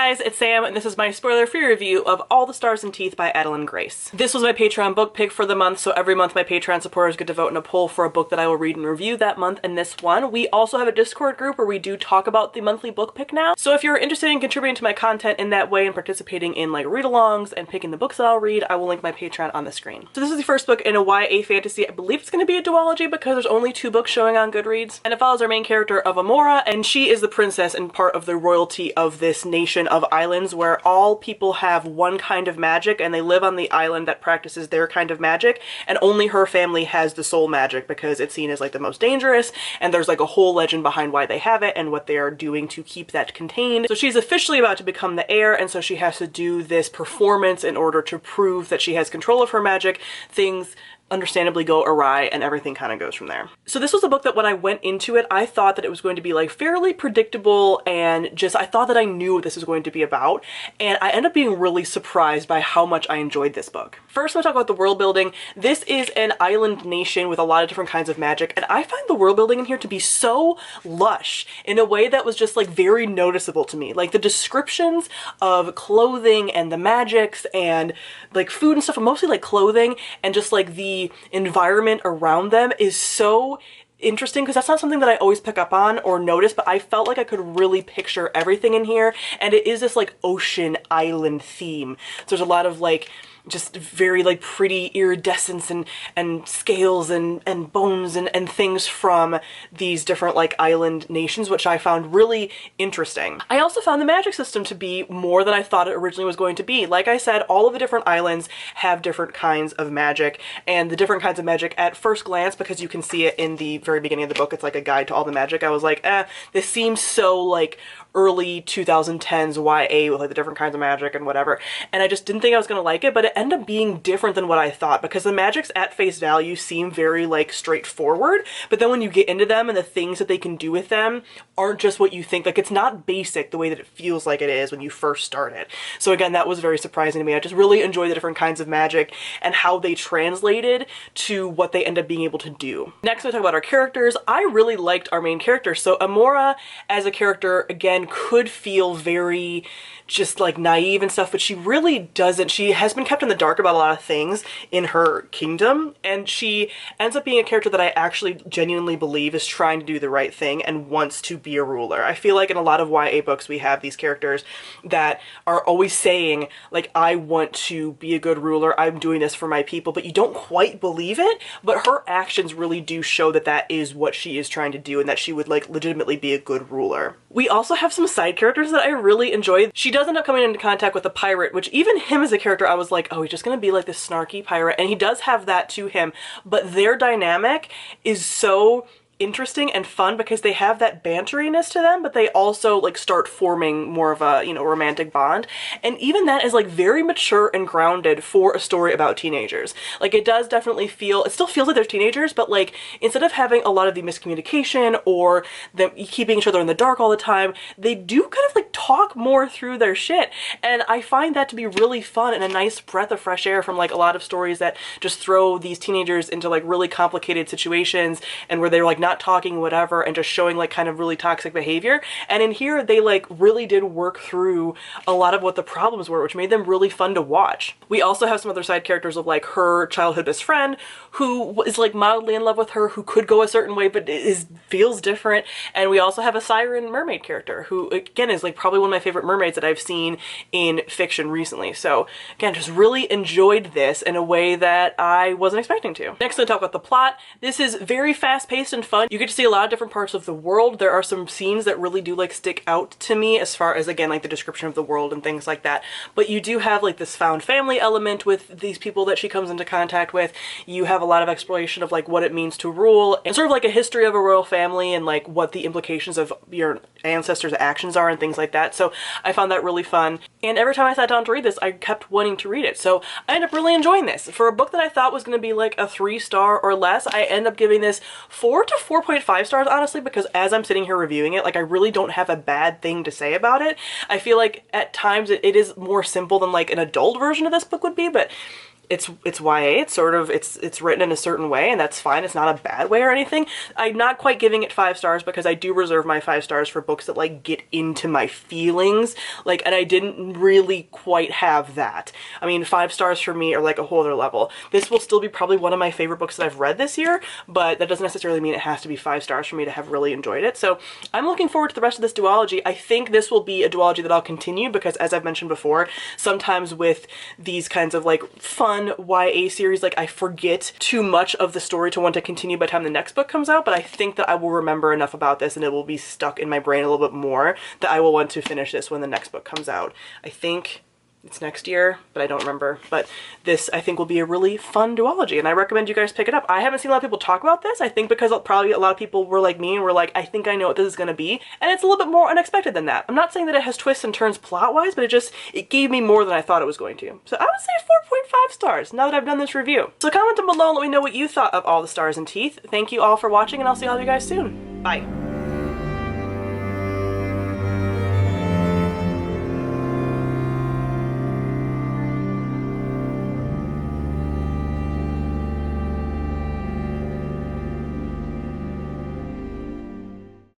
guys, it's Sam, and this is my spoiler-free review of All the Stars and Teeth by Adalyn Grace. This was my Patreon book pick for the month, so every month my Patreon supporters get to vote in a poll for a book that I will read and review that month, and this one. We also have a Discord group where we do talk about the monthly book pick now, so if you're interested in contributing to my content in that way and participating in like read-alongs and picking the books that I'll read, I will link my Patreon on the screen. So this is the first book in a YA fantasy. I believe it's going to be a duology because there's only 2 books showing on Goodreads, and it follows our main character of Amora, and she is the princess and part of the royalty of this nation of islands where all people have one kind of magic and they live on the island that practices their kind of magic, and only her family has the soul magic because it's seen as like the most dangerous, and there's like a whole legend behind why they have it and what they are doing to keep that contained. So she's officially about to become the heir, and so she has to do this performance in order to prove that she has control of her magic. Things understandably go awry and everything kind of goes from there. So this was a book that when I went into it, I thought that it was going to be like fairly predictable, and just I thought that I knew what this was going to be about, and I ended up being really surprised by how much I enjoyed this book. First, I'm gonna talk about the world building. This is an island nation with a lot of different kinds of magic, and I find the world building in here to be so lush in a way that was just like very noticeable to me. Like the descriptions of clothing and the magics and like food and stuff, mostly like clothing, and just like the environment around them is so interesting because that's not something that I always pick up on or notice, but I felt like I could really picture everything in here, and it is this like ocean island theme. So there's a lot of like just very like pretty iridescence and scales and bones and things from these different like island nations, which I found really interesting. I also found the magic system to be more than I thought it originally was going to be. Like I said, all of the different islands have different kinds of magic, and the different kinds of magic at first glance, because you can see it in the very beginning of the book, it's like a guide to all the magic, I was like, this seems so like early 2010s YA with like the different kinds of magic and whatever, and I just didn't think I was gonna like it, but it ended up being different than what I thought, because the magics at face value seem very like straightforward, but then when you get into them and the things that they can do with them aren't just what you think. Like it's not basic the way that it feels like it is when you first start it. So again, that was very surprising to me. I just really enjoyed the different kinds of magic and how they translated to what they end up being able to do. Next, we talk about our characters. I really liked our main character. So Amora as a character, again, could feel very just like naive and stuff, but she really doesn't. She has been kept in the dark about a lot of things in her kingdom, and she ends up being a character that I actually genuinely believe is trying to do the right thing and wants to be a ruler. I feel like in a lot of YA books we have these characters that are always saying like, I want to be a good ruler, I'm doing this for my people, but you don't quite believe it, but her actions really do show that that is what she is trying to do and that she would like legitimately be a good ruler. We also have some side characters that I really enjoyed. She does end up coming into contact with a pirate, which even him as a character, I was like, oh, he's just gonna be like this snarky pirate, and he does have that to him, but their dynamic is so interesting and fun because they have that banteriness to them, but they also like start forming more of a, you know, romantic bond, and even that is like very mature and grounded for a story about teenagers. Like it does definitely feel, it still feels like they're teenagers, but like instead of having a lot of the miscommunication or them keeping each other in the dark all the time, they do kind of like talk more through their shit, and I find that to be really fun and a nice breath of fresh air from like a lot of stories that just throw these teenagers into like really complicated situations and where they're like not talking whatever and just showing like kind of really toxic behavior. And in here they like really did work through a lot of what the problems were, which made them really fun to watch. We also have some other side characters of like her childhood best friend who is like mildly in love with her, who could go a certain way but feels different, and we also have a siren mermaid character who again is like probably one of my favorite mermaids that I've seen in fiction recently. So again, just really enjoyed this in a way that I wasn't expecting to. Next, I'm gonna talk about the plot. This is very fast-paced and fun. You get to see a lot of different parts of the world. There are some scenes that really do like stick out to me as far as again like the description of the world and things like that, but you do have like this found family element with these people that she comes into contact with. You have a lot of exploration of like what it means to rule and sort of like a history of a royal family and like what the implications of your ancestors' actions are and things like that. So I found that really fun, and every time I sat down to read this I kept wanting to read it, so I ended up really enjoying this. For a book that I thought was going to be like a 3-star or less, I end up giving this 4 to 4.5 stars honestly, because as I'm sitting here reviewing it, like I really don't have a bad thing to say about it. I feel like at times it is more simple than like an adult version of this book would be, but it's YA, it's written in a certain way, and that's fine. It's not a bad way or anything. I'm not quite giving it 5 stars because I do reserve my 5 stars for books that like get into my feelings, like, and I didn't really quite have that. I mean, 5 stars for me are like a whole other level. This will still be probably one of my favorite books that I've read this year, but that doesn't necessarily mean it has to be 5 stars for me to have really enjoyed it. So I'm looking forward to the rest of this duology. I think this will be a duology that I'll continue because, as I've mentioned before, sometimes with these kinds of like fun YA series, like I forget too much of the story to want to continue by the time the next book comes out, but I think that I will remember enough about this and it will be stuck in my brain a little bit more that I will want to finish this when the next book comes out. I think it's next year, but I don't remember. But this, I think, will be a really fun duology, and I recommend you guys pick it up. I haven't seen a lot of people talk about this, I think because probably a lot of people were like me and were like, I think I know what this is going to be, and it's a little bit more unexpected than that. I'm not saying that it has twists and turns plot-wise, but it gave me more than I thought it was going to. So I would say 4.5 stars now that I've done this review. So comment down below and let me know what you thought of All the Stars and Teeth. Thank you all for watching, and I'll see all of you guys soon. Bye.